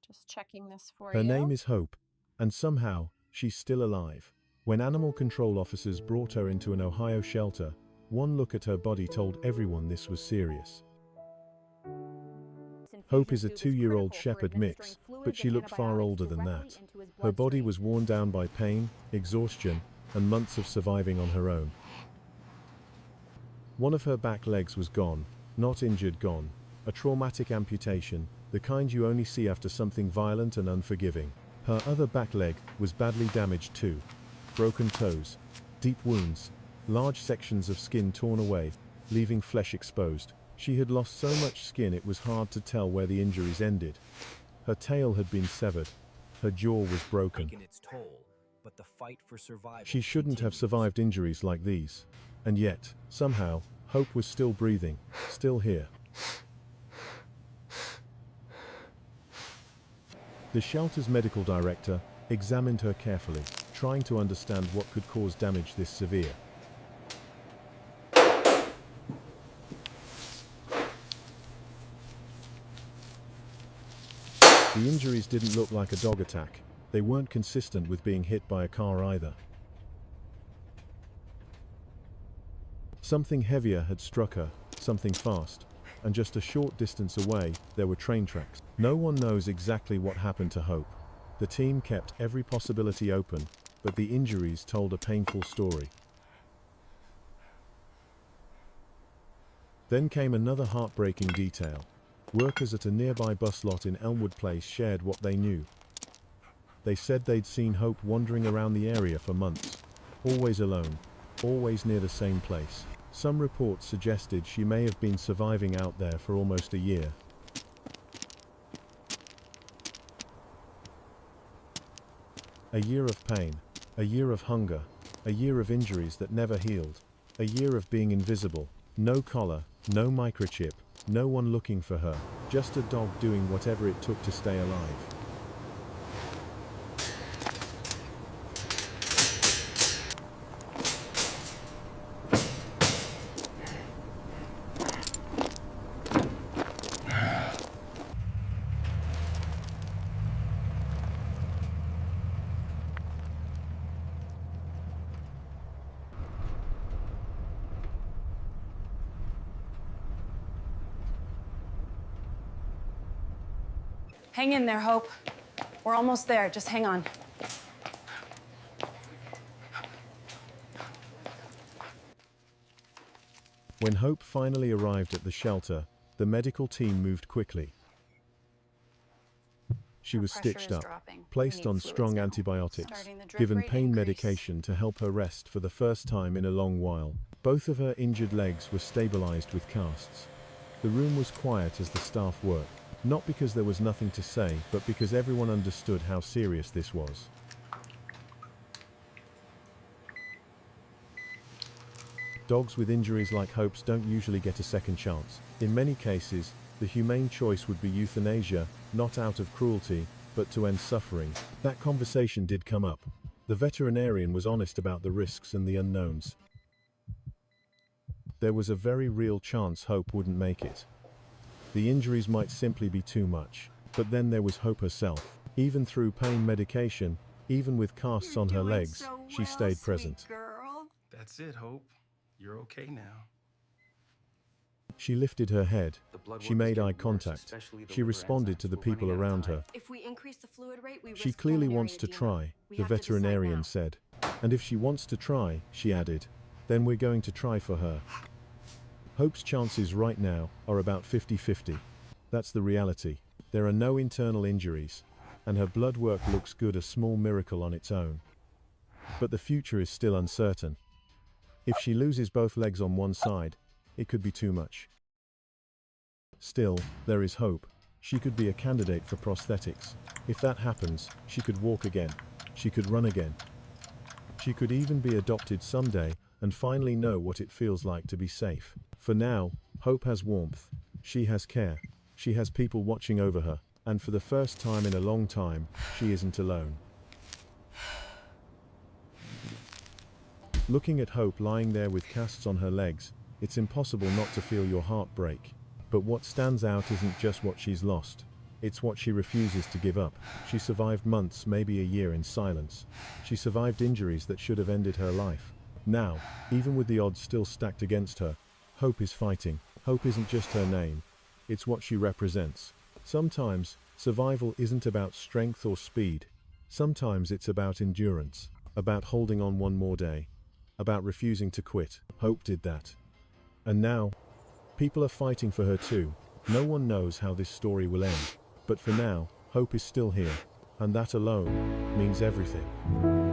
Just checking this for Her you. name is Hope, and somehow, she's still alive. When animal control officers brought her into an Ohio shelter, one look at her body told everyone this was serious. Hope is a 2-year-old shepherd mix, but she looked far older than that. Her body was worn down by pain, exhaustion, and months of surviving on her own. One of her back legs was gone, not injured, gone. A traumatic amputation, the kind you only see after something violent and unforgiving. Her other back leg was badly damaged too. Broken toes, deep wounds, large sections of skin torn away, leaving flesh exposed. She had lost so much skin it was hard to tell where the injuries ended. Her tail had been severed. Her jaw was broken. She shouldn't have survived injuries like these. And yet, somehow, Hope was still breathing, still here. The shelter's medical director examined her carefully, trying to understand what could cause damage this severe. The injuries didn't look like a dog attack. They weren't consistent with being hit by a car either. Something heavier had struck her, something fast, and just a short distance away, there were train tracks. No one knows exactly what happened to Hope. The team kept every possibility open, but the injuries told a painful story. Then came another heartbreaking detail. Workers at a nearby bus lot in Elmwood Place shared what they knew. They said they'd seen Hope wandering around the area for months, always alone, always near the same place. Some reports suggested she may have been surviving out there for almost a year. A year of pain, a year of hunger, a year of injuries that never healed, a year of being invisible, no collar, no microchip, no one looking for her, just a dog doing whatever it took to stay alive. Hang in there, Hope. We're almost there. Just hang on. When Hope finally arrived at the shelter, the medical team moved quickly. She was stitched up, placed on strong antibiotics, given pain medication to help her rest for the first time in a long while. Both of her injured legs were stabilized with casts. The room was quiet as the staff worked. Not because there was nothing to say, but because everyone understood how serious this was. Dogs with injuries like Hope's don't usually get a second chance. In many cases, the humane choice would be euthanasia, not out of cruelty, but to end suffering. That conversation did come up. The veterinarian was honest about the risks and the unknowns. There was a very real chance Hope wouldn't make it. The injuries might simply be too much. But then there was Hope herself. Even through pain medication, even with casts on her legs, she stayed present. That's it, Hope. You're okay now. She lifted her head. She made eye contact. She responded to the people around her. If we increase the fluid rate, we She risk clearly pulmonary wants to edema. try, We the have to decide veterinarian now. said. And if she wants to try, she added, then we're going to try for her. Hope's chances right now are about 50-50. That's the reality. There are no internal injuries, and her blood work looks good, a small miracle on its own. But the future is still uncertain. If she loses both legs on one side, it could be too much. Still, there is hope. She could be a candidate for prosthetics. If that happens, she could walk again. She could run again. She could even be adopted someday and finally know what it feels like to be safe. For now, Hope has warmth. She has care. She has people watching over her. And for the first time in a long time, she isn't alone. Looking at Hope lying there with casts on her legs, it's impossible not to feel your heart break. But what stands out isn't just what she's lost. It's what she refuses to give up. She survived months, maybe a year in silence. She survived injuries that should have ended her life. Now, even with the odds still stacked against her, Hope is fighting. Hope isn't just her name, it's what she represents. Sometimes, survival isn't about strength or speed. Sometimes it's about endurance, about holding on one more day, about refusing to quit. Hope did that. And now, people are fighting for her too. No one knows how this story will end. But for now, Hope is still here, and that alone means everything.